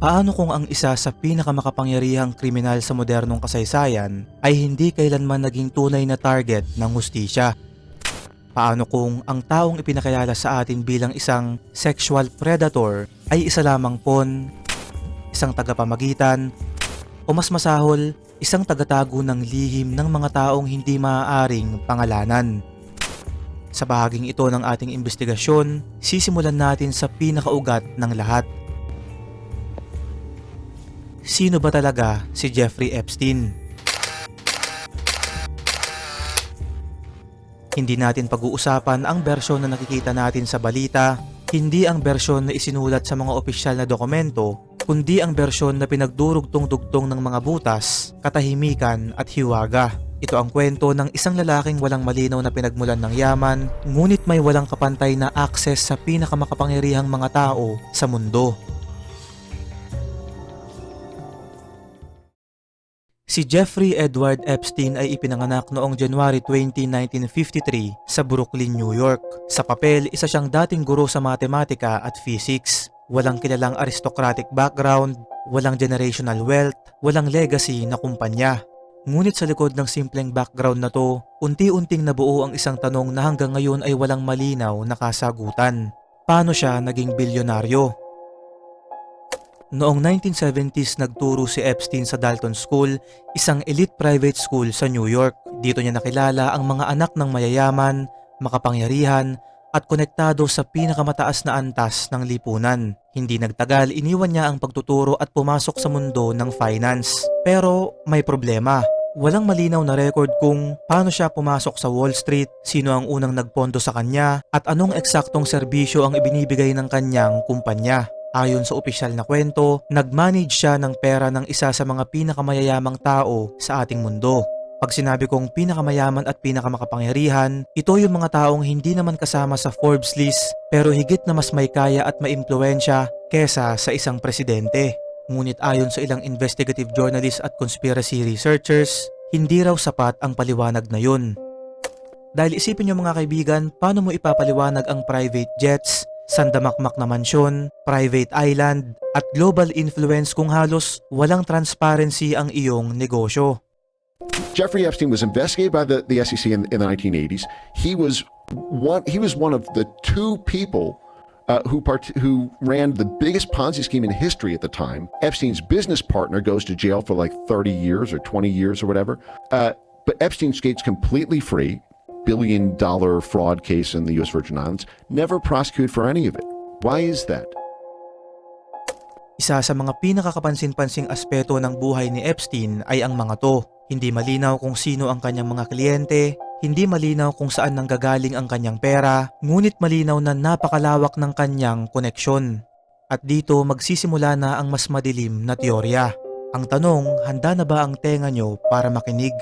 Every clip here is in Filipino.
Paano kung ang isa sa pinakamakapangyarihang kriminal sa modernong kasaysayan ay hindi kailanman naging tunay na target ng hustisya? Paano kung ang taong ipinakilala sa atin bilang isang sexual predator ay isa lamang pawn, isang tagapamagitan, o mas masahol, isang tagatago ng lihim ng mga taong hindi maaaring pangalanan? Sa bahaging ito ng ating investigasyon, sisimulan natin sa pinakaugat ng lahat. Sino ba talaga si Jeffrey Epstein? Hindi natin pag-uusapan ang bersyon na nakikita natin sa balita, hindi ang bersyon na isinulat sa mga opisyal na dokumento, kundi ang bersyon na pinagdurugtong-dugtong ng mga butas, katahimikan at hiwaga. Ito ang kwento ng isang lalaking walang malinaw na pinagmulan ng yaman, ngunit may walang kapantay na akses sa pinakamakapangyarihang mga tao sa mundo. Si Jeffrey Edward Epstein ay ipinanganak noong January 20, 1953 sa Brooklyn, New York. Sa papel, isa siyang dating guro sa matematika at physics. Walang kilalang aristocratic background, walang generational wealth, walang legacy na kumpanya. Ngunit sa likod ng simpleng background na to, unti-unting nabuo ang isang tanong na hanggang ngayon ay walang malinaw na kasagutan. Paano siya naging bilyonaryo? Noong 1970s nagturo si Epstein sa Dalton School, isang elite private school sa New York. Dito niya nakilala ang mga anak ng mayayaman, makapangyarihan, at konektado sa pinakamataas na antas ng lipunan. Hindi nagtagal, iniwan niya ang pagtuturo at pumasok sa mundo ng finance. Pero may problema. Walang malinaw na record kung paano siya pumasok sa Wall Street, sino ang unang nagpondo sa kanya, at anong eksaktong serbisyo ang ibinibigay ng kanyang kumpanya. Ayon sa opisyal na kwento, nag-manage siya ng pera ng isa sa mga pinakamayayamang tao sa ating mundo. Pag sinabi kong pinakamayaman at pinakamakapangyarihan, ito yung mga taong hindi naman kasama sa Forbes list pero higit na mas may kaya at maimpluwensya kesa sa isang presidente. Ngunit ayon sa ilang investigative journalists at conspiracy researchers, hindi raw sapat ang paliwanag na yun. Dahil isipin nyo mga kaibigan, paano mo ipapaliwanag ang private jets, sandamakmak na mansyon, private island, at global influence kung halos walang transparency ang iyong negosyo? Jeffrey Epstein was investigated by the SEC in the 1980s. He was one of the two people who ran the biggest Ponzi scheme in history at the time. Epstein's business partner goes to jail for like 30 years or 20 years or whatever. But Epstein skates completely free. $1 billion fraud case in the U.S. Virgin Islands, never prosecuted for any of it. Why is that? Isa sa mga pinakakapansin-pansing aspeto ng buhay ni Epstein ay ang mga to. Hindi malinaw kung sino ang kanyang mga kliyente, hindi malinaw kung saan nanggagaling ang kanyang pera, ngunit malinaw na napakalawak ng kanyang koneksyon. At dito magsisimula na ang mas madilim na teorya. Ang tanong, handa na ba ang tenga nyo para makinig?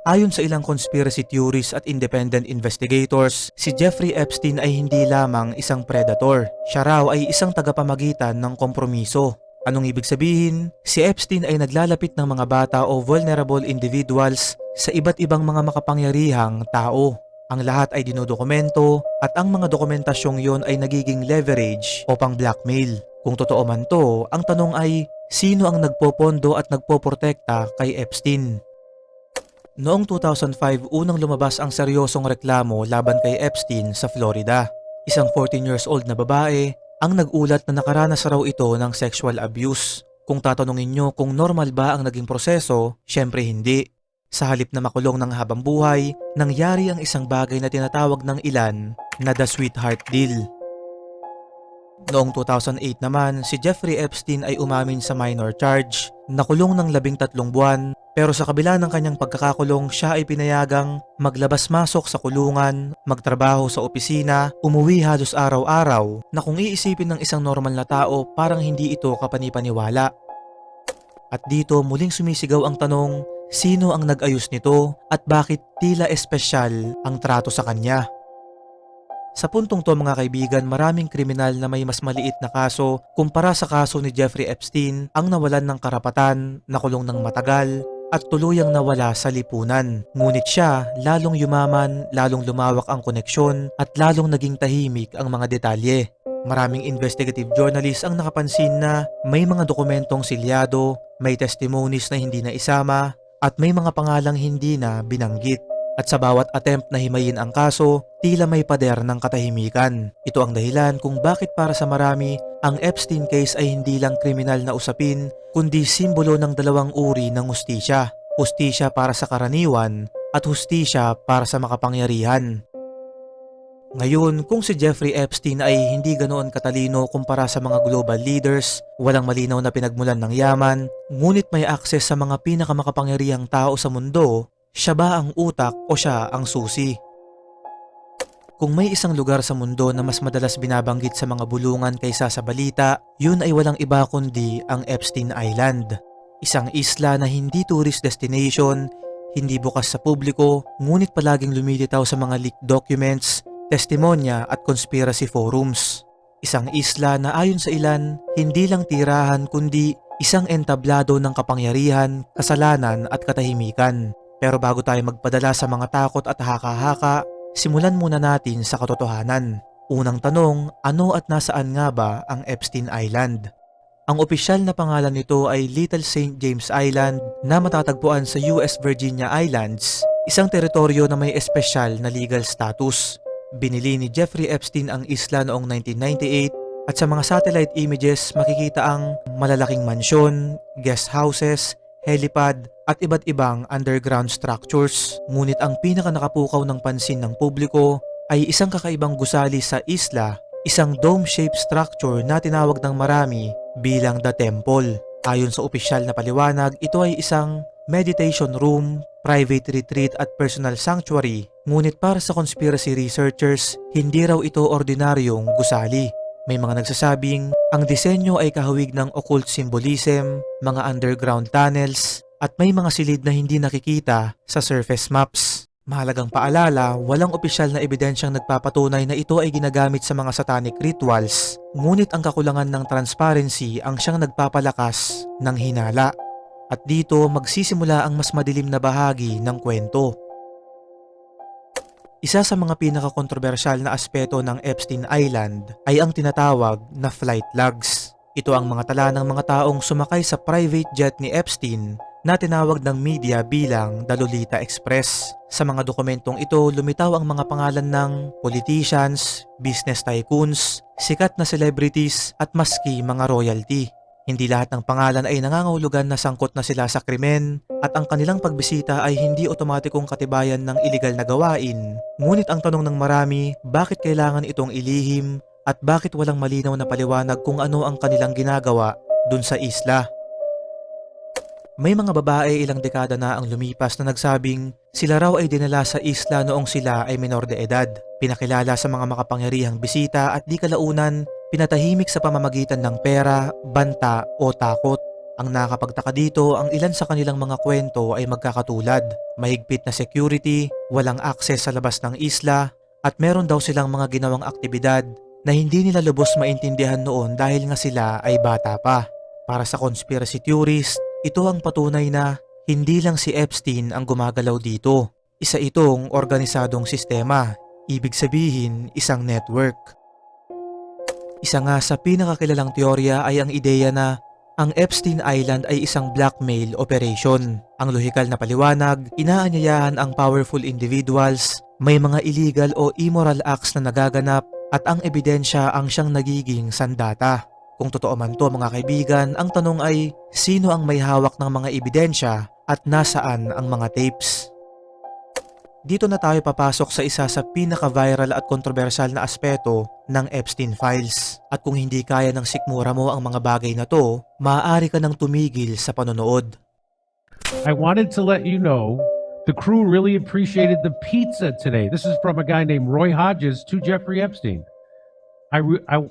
Ayon sa ilang conspiracy theories at independent investigators, si Jeffrey Epstein ay hindi lamang isang predator. Siya raw ay isang tagapamagitan ng kompromiso. Anong ibig sabihin? Si Epstein ay naglalapit ng mga bata o vulnerable individuals sa iba't ibang mga makapangyarihang tao. Ang lahat ay dinodokumento at ang mga dokumentasyong yon ay nagiging leverage o pang blackmail. Kung totoo man to, ang tanong ay sino ang nagpopondo at nagpoprotekta kay Epstein? Noong 2005, unang lumabas ang seryosong reklamo laban kay Epstein sa Florida. Isang 14 years old na babae ang nag-ulat na nakaranas raw ito ng sexual abuse. Kung tatanungin nyo kung normal ba ang naging proseso, syempre hindi. Sa halip na makulong ng habang buhay, nangyari ang isang bagay na tinatawag ng ilan na the sweetheart deal. Noong 2008 naman, si Jeffrey Epstein ay umamin sa minor charge, nakulong ng 13 buwan, pero sa kabila ng kanyang pagkakakulong, siya ay pinayagang maglabas-masok sa kulungan, magtrabaho sa opisina, umuwi halos araw-araw na kung iisipin ng isang normal na tao parang hindi ito kapanipaniwala. At dito muling sumisigaw ang tanong, sino ang nag-ayos nito at bakit tila espesyal ang trato sa kanya? Sa puntong to mga kaibigan, maraming kriminal na may mas maliit na kaso kumpara sa kaso ni Jeffrey Epstein ang nawalan ng karapatan, nakulong ng matagal, at tuluyang nawala sa lipunan. Ngunit siya, lalong yumaman, lalong lumawak ang koneksyon, at lalong naging tahimik ang mga detalye. Maraming investigative journalists ang nakapansin na may mga dokumentong silyado, may testimonies na hindi na isama, at may mga pangalang hindi na binanggit. At sa bawat attempt na himayin ang kaso, tila may pader ng katahimikan. Ito ang dahilan kung bakit para sa marami, ang Epstein case ay hindi lang kriminal na usapin, kundi simbolo ng dalawang uri ng hustisya. Hustisya para sa karaniwan at hustisya para sa makapangyarihan. Ngayon, kung si Jeffrey Epstein ay hindi ganoon katalino kumpara sa mga global leaders, walang malinaw na pinagmulan ng yaman, ngunit may akses sa mga pinakamakapangyarihang tao sa mundo, siya ba ang utak o siya ang susi? Kung may isang lugar sa mundo na mas madalas binabanggit sa mga bulungan kaysa sa balita, yun ay walang iba kundi ang Epstein Island. Isang isla na hindi tourist destination, hindi bukas sa publiko, ngunit palaging lumilitaw sa mga leaked documents, testimonya at conspiracy forums. Isang isla na ayon sa ilan, hindi lang tirahan kundi isang entablado ng kapangyarihan, kasalanan at katahimikan. Pero bago tayo magpadala sa mga takot at haka-haka, simulan muna natin sa katotohanan. Unang tanong, ano at nasaan nga ba ang Epstein Island? Ang opisyal na pangalan nito ay Little St. James Island na matatagpuan sa US Virginia Islands, isang teritoryo na may espesyal na legal status. Binili ni Jeffrey Epstein ang isla noong 1998 at sa mga satellite images makikita ang malalaking mansyon, guest houses, helipad at iba't ibang underground structures. Ngunit ang pinaka nakapukaw ng pansin ng publiko ay isang kakaibang gusali sa isla, isang dome-shaped structure na tinawag ng marami bilang The Temple. Ayon sa opisyal na paliwanag, ito ay isang meditation room, private retreat at personal sanctuary. Ngunit para sa conspiracy researchers, hindi raw ito ordinaryong gusali. May mga nagsasabing ang disenyo ay kahawig ng occult symbolism, mga underground tunnels, at may mga silid na hindi nakikita sa surface maps. Mahalagang paalala, walang opisyal na ebidensyang nagpapatunay na ito ay ginagamit sa mga satanic rituals, ngunit ang kakulangan ng transparency ang siyang nagpapalakas ng hinala. At dito magsisimula ang mas madilim na bahagi ng kwento. Isa sa mga pinakakontrobersyal na aspeto ng Epstein Island ay ang tinatawag na flight logs. Ito ang mga tala ng mga taong sumakay sa private jet ni Epstein na tinawag ng media bilang The Lolita Express. Sa mga dokumentong ito, lumitaw ang mga pangalan ng politicians, business tycoons, sikat na celebrities at maski mga royalty. Hindi lahat ng pangalan ay nangangahulugan na sangkot na sila sa krimen at ang kanilang pagbisita ay hindi otomatikong katibayan ng iligal na gawain. Ngunit ang tanong ng marami, bakit kailangan itong ilihim at bakit walang malinaw na paliwanag kung ano ang kanilang ginagawa dun sa isla? May mga babae ilang dekada na ang lumipas na nagsabing sila raw ay dinala sa isla noong sila ay menor de edad. Pinakilala sa mga makapangyarihang bisita at di kalaunan pinatahimik sa pamamagitan ng pera, banta o takot. Ang nakapagtaka dito, ang ilan sa kanilang mga kwento ay magkakatulad. Mahigpit na security, walang akses sa labas ng isla, at meron daw silang mga ginawang aktibidad na hindi nila lubos maintindihan noon dahil nga sila ay bata pa. Para sa conspiracy theorist, ito ang patunay na hindi lang si Epstein ang gumagalaw dito. Isa itong organisadong sistema, ibig sabihin isang network. Isa nga sa pinakakilalang teorya ay ang ideya na ang Epstein Island ay isang blackmail operation. Ang lohikal na paliwanag, inaanyayahan ang powerful individuals, may mga illegal o immoral acts na nagaganap at ang ebidensya ang siyang nagiging sandata. Kung totoo man to mga kaibigan, ang tanong ay sino ang may hawak ng mga ebidensya at nasaan ang mga tapes? Dito na tayo papasok sa isa sa pinaka-viral at kontrobersyal na aspeto ng Epstein Files. At kung hindi kaya ng sikmura mo ang mga bagay na to, maaari ka nang tumigil sa panonood. I wanted to let you know the crew really appreciated the pizza today. This is from a guy named Roy Hodges to Jeffrey Epstein. I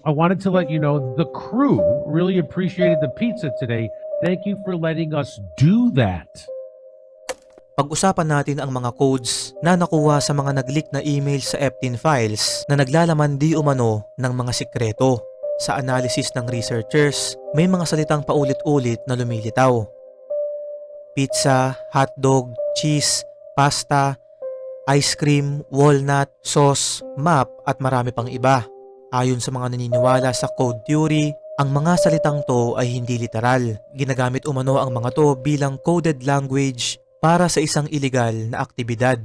wanted to let you know the crew really appreciated the pizza today. Thank you for letting us do that. Pag-usapan natin ang mga codes na nakuha sa mga nag-leak na email sa Epstein Files na naglalaman di umano ng mga sikreto. Sa analysis ng researchers, may mga salitang paulit-ulit na lumilitaw. Pizza, hotdog, cheese, pasta, ice cream, walnut, sauce, map at marami pang iba. Ayon sa mga naniniwala sa code theory, ang mga salitang to ay hindi literal. Ginagamit umano ang mga to bilang coded language para sa isang illegal na aktibidad.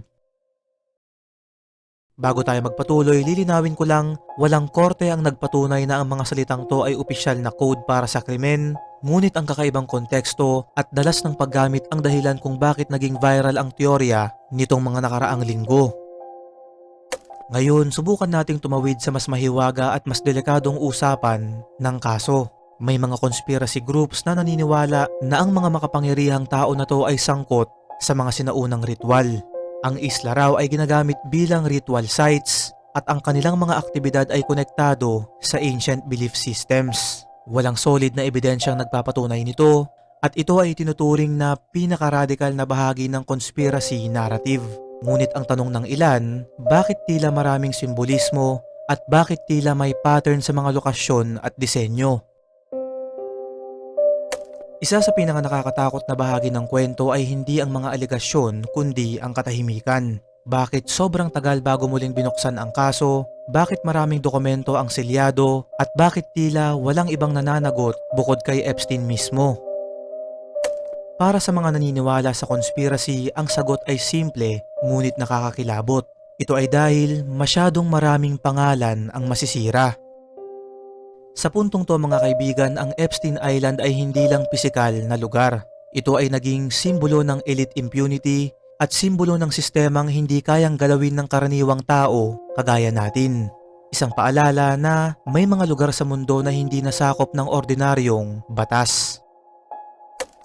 Bago tayo magpatuloy, lilinawin ko lang, walang korte ang nagpatunay na ang mga salitang to ay opisyal na code para sa krimen, ngunit ang kakaibang konteksto at dalas ng paggamit ang dahilan kung bakit naging viral ang teorya nitong mga nakaraang linggo. Ngayon, subukan nating tumawid sa mas mahiwaga at mas delikadong usapan ng kaso. May mga conspiracy groups na naniniwala na ang mga makapangyarihang tao na to ay sangkot sa mga sinaunang ritual. Ang isla raw ay ginagamit bilang ritual sites at ang kanilang mga aktibidad ay konektado sa ancient belief systems. Walang solid na ebidensyang nagpapatunay nito at ito ay tinuturing na pinaka-radical na bahagi ng conspiracy narrative. Ngunit ang tanong ng ilan, bakit tila maraming simbolismo at bakit tila may pattern sa mga lokasyon at disenyo? Isa sa pinaka nakakatakot na bahagi ng kwento ay hindi ang mga aligasyon kundi ang katahimikan. Bakit sobrang tagal bago muling binuksan ang kaso? Bakit maraming dokumento ang selyado? At bakit tila walang ibang nananagot bukod kay Epstein mismo? Para sa mga naniniwala sa conspiracy, ang sagot ay simple ngunit nakakakilabot. Ito ay dahil masyadong maraming pangalan ang masisira. Sa puntong to mga kaibigan, ang Epstein Island ay hindi lang pisikal na lugar. Ito ay naging simbolo ng elite impunity at simbolo ng sistemang hindi kayang galawin ng karaniwang tao kagaya natin. Isang paalala na may mga lugar sa mundo na hindi nasakop ng ordinaryong batas.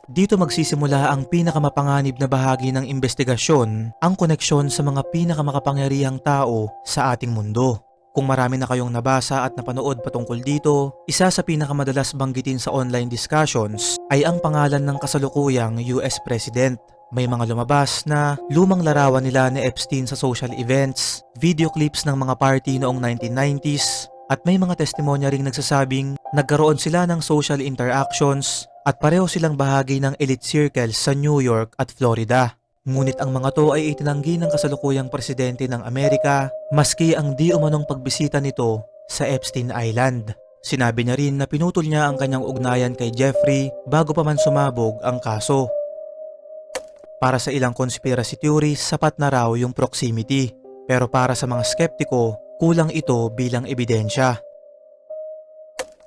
Dito magsisimula ang pinakamapanganib na bahagi ng investigasyon, ang koneksyon sa mga pinakamakapangyarihang tao sa ating mundo. Kung marami na kayong nabasa at napanood patungkol dito, isa sa pinakamadalas banggitin sa online discussions ay ang pangalan ng kasalukuyang US President. May mga lumabas na lumang larawan nila ni Epstein sa social events, video clips ng mga party noong 1990s, at may mga testimonya ring nagsasabing nagkaroon sila ng social interactions at pareho silang bahagi ng elite circles sa New York at Florida. Ngunit ang mga to ay itinanggi ng kasalukuyang presidente ng Amerika maski ang di umanong pagbisita nito sa Epstein Island. Sinabi niya rin na pinutol niya ang kanyang ugnayan kay Jeffrey bago pa man sumabog ang kaso. Para sa ilang conspiracy theories, sapat na raw yung proximity. Pero para sa mga skeptiko, kulang ito bilang ebidensya.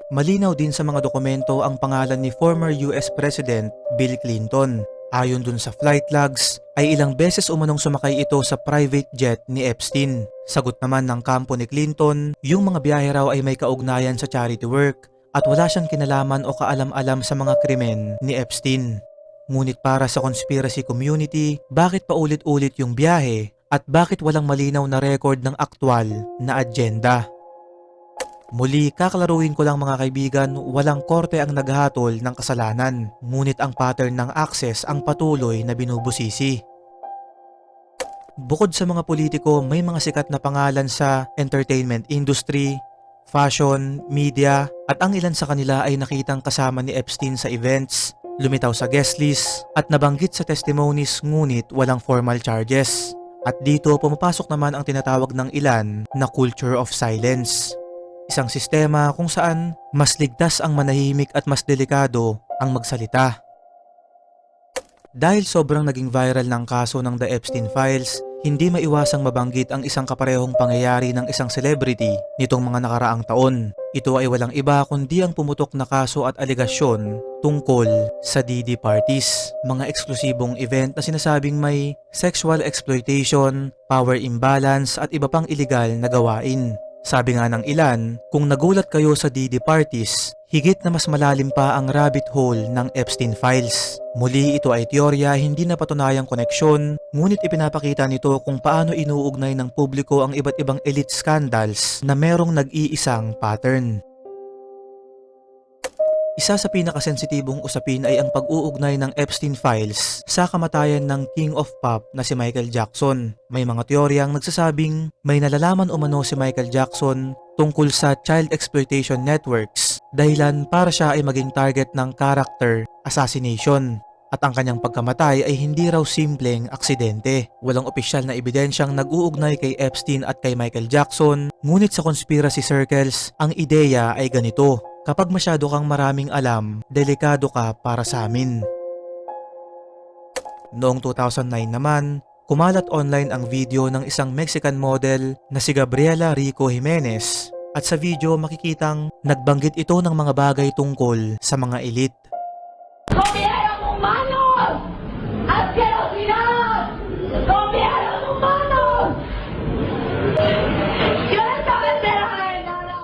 Malinaw din sa mga dokumento ang pangalan ni former US President Bill Clinton. Ayon dun sa flight logs, ay ilang beses umanong sumakay ito sa private jet ni Epstein. Sagot naman ng kampo ni Clinton, yung mga biyahe raw ay may kaugnayan sa charity work at wala siyang kinalaman o kaalam-alam sa mga krimen ni Epstein. Ngunit para sa conspiracy community, bakit paulit-ulit yung biyahe at bakit walang malinaw na record ng aktwal na agenda? Muli, kakalaruin ko lang mga kaibigan, walang korte ang naghatol ng kasalanan, ngunit ang pattern ng access ang patuloy na binubusisi. Bukod sa mga politiko, may mga sikat na pangalan sa entertainment industry, fashion, media, at ang ilan sa kanila ay nakitang kasama ni Epstein sa events, lumitaw sa guest list, at nabanggit sa testimonies ngunit walang formal charges. At dito pumapasok naman ang tinatawag ng ilan na culture of silence. Isang sistema kung saan mas ligtas ang manahimik at mas delikado ang magsalita. Dahil sobrang naging viral ng kaso ng The Epstein Files, hindi maiwasang mabanggit ang isang kaparehong pangyayari ng isang celebrity nitong mga nakaraang taon. Ito ay walang iba kundi ang pumutok na kaso at aligasyon tungkol sa DD parties, mga eksklusibong event na sinasabing may sexual exploitation, power imbalance at iba pang iligal na gawain. Sabi nga ng ilan, kung nagulat kayo sa DD parties, higit na mas malalim pa ang rabbit hole ng Epstein Files. Muli ito ay teorya, hindi na patunayang koneksyon, ngunit ipinapakita nito kung paano inuugnay ng publiko ang iba't ibang elite scandals na merong nag-iisang pattern. Isa sa pinakasensitibong usapin ay ang pag-uugnay ng Epstein Files sa kamatayan ng King of Pop na si Michael Jackson. May mga teoryang nagsasabing may nalalaman umano si Michael Jackson tungkol sa child exploitation networks, dahilan para siya ay maging target ng character assassination. At ang kanyang pagkamatay ay hindi raw simpleng aksidente. Walang opisyal na ebidensyang nag-uugnay kay Epstein at kay Michael Jackson, ngunit sa conspiracy circles, ang ideya ay ganito: kapag masyado kang maraming alam, delikado ka para sa amin. Noong 2009 naman, kumalat online ang video ng isang Mexican model na si Gabriela Rico Jimenez, at sa video makikitang nagbanggit ito ng mga bagay tungkol sa mga elite. ¡Comieron humanos! ¡Asquerosidad! ¡Comieron humanos! ¡Yo esta vez era nada!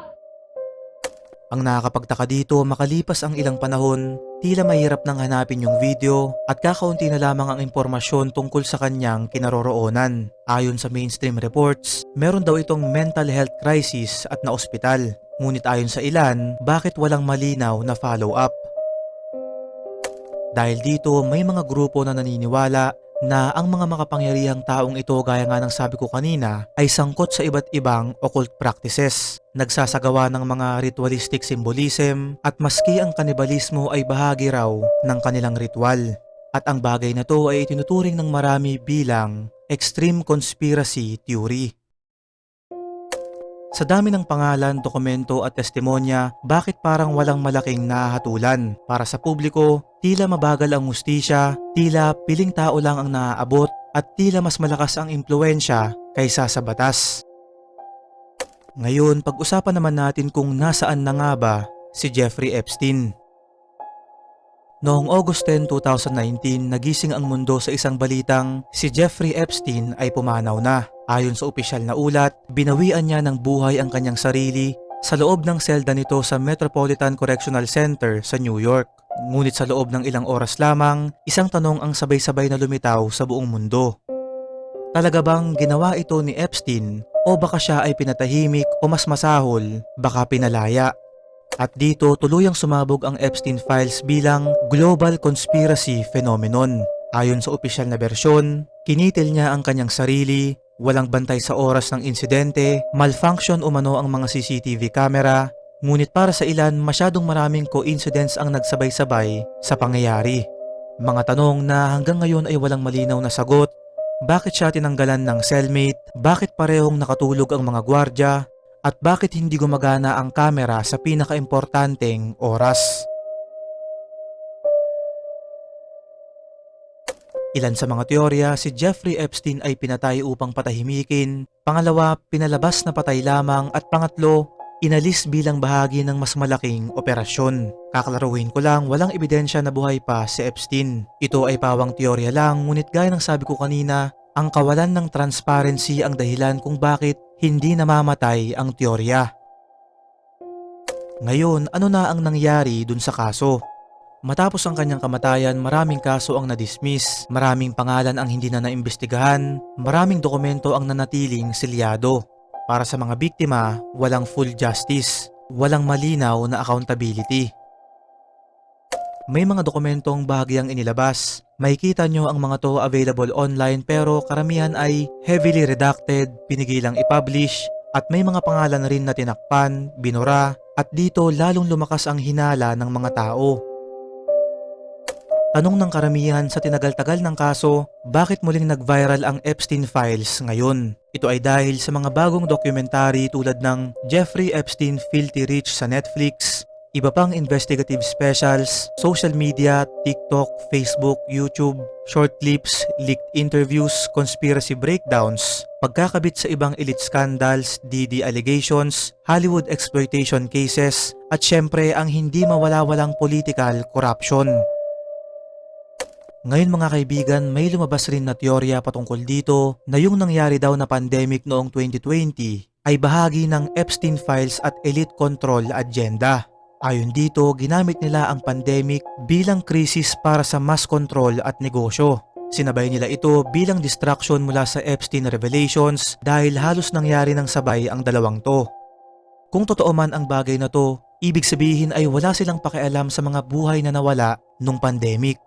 Ang nakakapagtaka dito, makalipas ang ilang panahon, tila mahirap nang hanapin yung video at kakaunti na lamang ang impormasyon tungkol sa kanyang kinaroroonan. Ayon sa mainstream reports, meron daw itong mental health crisis at naospital. Ngunit ayon sa ilan, bakit walang malinaw na follow-up? Dahil dito, may mga grupo na naniniwala na ang mga makapangyarihang taong ito, gaya nga ng sabi ko kanina, ay sangkot sa iba't ibang occult practices. Nagsasagawa ng mga ritualistic symbolism at maski ang kanibalismo ay bahagi raw ng kanilang ritual. At ang bagay na to ay itinuturing ng marami bilang extreme conspiracy theory. Sa dami ng pangalan, dokumento at testimonya, bakit parang walang malaking nahahatulan? Para sa publiko, tila mabagal ang hustisya, tila piling tao lang ang naaabot, at tila mas malakas ang impluensya kaysa sa batas. Ngayon, pag-usapan naman natin kung nasaan na nga ba si Jeffrey Epstein. Noong August 10, 2019, nagising ang mundo sa isang balitang si Jeffrey Epstein ay pumanaw na. Ayon sa opisyal na ulat, binawian niya ng buhay ang kanyang sarili sa loob ng selda nito sa Metropolitan Correctional Center sa New York. Ngunit sa loob ng ilang oras lamang, isang tanong ang sabay-sabay na lumitaw sa buong mundo. Talaga bang ginawa ito ni Epstein o baka siya ay pinatahimik o mas masahol, baka pinalaya? At dito tuluyang sumabog ang Epstein Files bilang global conspiracy phenomenon. Ayon sa opisyal na bersyon, kinitil niya ang kanyang sarili, walang bantay sa oras ng insidente, malfunction umano ang mga CCTV camera, ngunit para sa ilan masyadong maraming coincidence ang nagsabay-sabay sa pangyayari. Mga tanong na hanggang ngayon ay walang malinaw na sagot. Bakit siya tinanggalan ng cellmate? Bakit parehong nakatulog ang mga gwardya? At bakit hindi gumagana ang kamera sa pinakaimportanteng oras? Ilan sa mga teorya, si Jeffrey Epstein ay pinatay upang patahimikin, pangalawa, pinalabas na patay lamang, at pangatlo, inalis bilang bahagi ng mas malaking operasyon. Kaklaruhin ko lang, walang ebidensya na buhay pa si Epstein. Ito ay pawang teorya lang, ngunit gaya ng sabi ko kanina, ang kawalan ng transparency ang dahilan kung bakit hindi namamatay ang teorya. Ngayon, ano na ang nangyari dun sa kaso? Matapos ang kanyang kamatayan, maraming kaso ang na-dismiss, maraming pangalan ang hindi na naimbestigahan, maraming dokumento ang nanatiling selyado. Para sa mga biktima, walang full justice, walang malinaw na accountability. May mga dokumentong bahagyang inilabas. Makikita nyo ang mga to available online pero karamihan ay heavily redacted, pinigilang i-publish, at may mga pangalan rin na tinakpan, binura, at dito lalong lumakas ang hinala ng mga tao. Tanong ng karamihan sa tinagal-tagal ng kaso, bakit muling nag-viral ang Epstein Files ngayon? Ito ay dahil sa mga bagong documentary tulad ng Jeffrey Epstein Filthy Rich sa Netflix, iba pang investigative specials, social media, TikTok, Facebook, YouTube, short clips, leaked interviews, conspiracy breakdowns, pagkakabit sa ibang elite scandals, DD allegations, Hollywood exploitation cases, at syempre ang hindi mawala-walang political corruption. Ngayon mga kaibigan, may lumabas rin na teorya patungkol dito na yung nangyari daw na pandemic noong 2020 ay bahagi ng Epstein Files at elite control agenda. Ayon dito, ginamit nila ang pandemic bilang krisis para sa mass control at negosyo. Sinabay nila ito bilang distraction mula sa Epstein revelations dahil halos nangyari ng sabay ang dalawang to. Kung totoo man ang bagay na to, ibig sabihin ay wala silang pakialam sa mga buhay na nawala nung pandemic.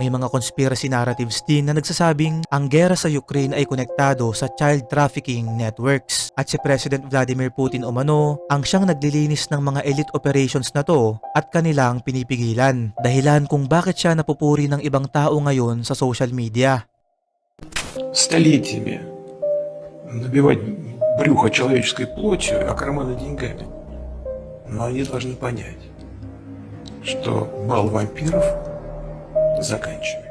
May mga conspiracy narratives din na nagsasabing ang gera sa Ukraine ay konektado sa child trafficking networks at si President Vladimir Putin umano ang siyang naglilinis ng mga elite operations na to at kanilang pinipigilan. Dahilan kung bakit siya napupuri ng ibang tao ngayon sa social media. Столетиями набивать брюхо человеческой плотью, а карманы деньгами. Но они должны понять, что бал вампиров заканчивается.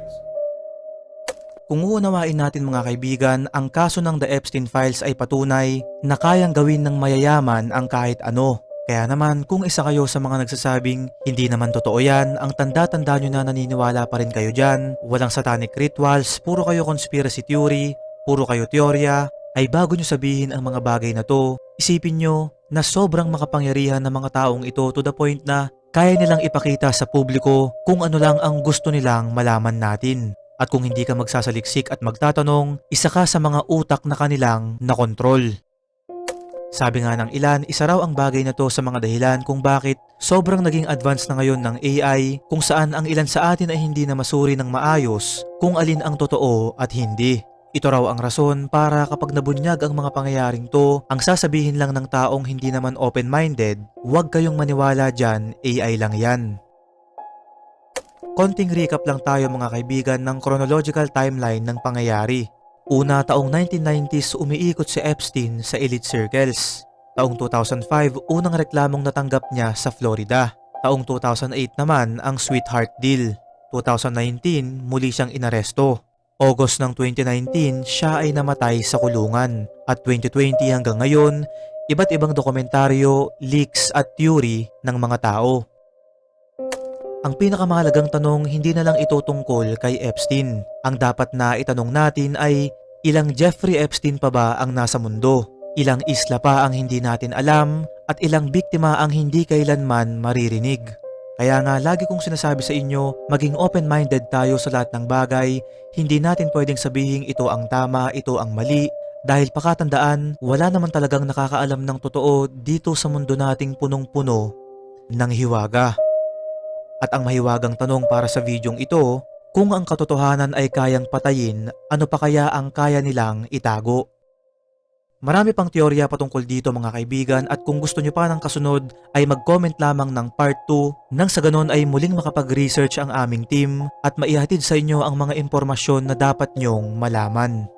Kung uunawain natin mga kaibigan, ang kaso ng The Epstein Files ay patunay na kayang gawin ng mayayaman ang kahit ano. Kaya naman kung isa kayo sa mga nagsasabing hindi naman totoo yan, ang tanda-tanda nyo na naniniwala pa rin kayo dyan, walang satanic rituals, puro kayo conspiracy theory, puro kayo teorya, ay bago nyo sabihin ang mga bagay na to, isipin nyo na sobrang makapangyarihan ng mga taong ito to the point na kaya nilang ipakita sa publiko kung ano lang ang gusto nilang malaman natin. At kung hindi ka magsasaliksik at magtatanong, isa ka sa mga utak na kanilang nakontrol. Sabi nga ng ilan, isa raw ang bagay na to sa mga dahilan kung bakit sobrang naging advance na ngayon ng AI kung saan ang ilan sa atin ay hindi na masuri ng maayos kung alin ang totoo at hindi. Ito raw ang rason para kapag nabunyag ang mga pangyayaring to, ang sasabihin lang ng taong hindi naman open-minded, huwag kayong maniwala dyan, AI lang yan. Konting recap lang tayo mga kaibigan ng chronological timeline ng pangyayari. Una, taong 1990s umiikot si Epstein sa elite circles. Taong 2005, unang reklamong natanggap niya sa Florida. Taong 2008 naman ang sweetheart deal. 2019, muli siyang inaresto. August ng 2019, siya ay namatay sa kulungan. At 2020 hanggang ngayon, iba't ibang dokumentaryo, leaks at theory ng mga tao. Ang pinakamahalagang tanong hindi na lang ito tungkol kay Epstein. Ang dapat na itanong natin ay ilang Jeffrey Epstein pa ba ang nasa mundo? Ilang isla pa ang hindi natin alam at ilang biktima ang hindi kailanman maririnig? Kaya nga lagi kong sinasabi sa inyo, maging open-minded tayo sa lahat ng bagay, hindi natin pwedeng sabihin ito ang tama, ito ang mali, dahil pakatandaan, wala naman talagang nakakaalam ng totoo dito sa mundo nating punong-puno ng hiwaga. At ang mahiwagang tanong para sa videong ito, kung ang katotohanan ay kayang patayin, ano pa kaya ang kaya nilang itago? Marami pang teorya patungkol dito mga kaibigan at kung gusto nyo pa ng kasunod ay mag-comment lamang ng part 2 nang sa ganon ay muling makapag-research ang aming team at maihatid sa inyo ang mga impormasyon na dapat nyong malaman.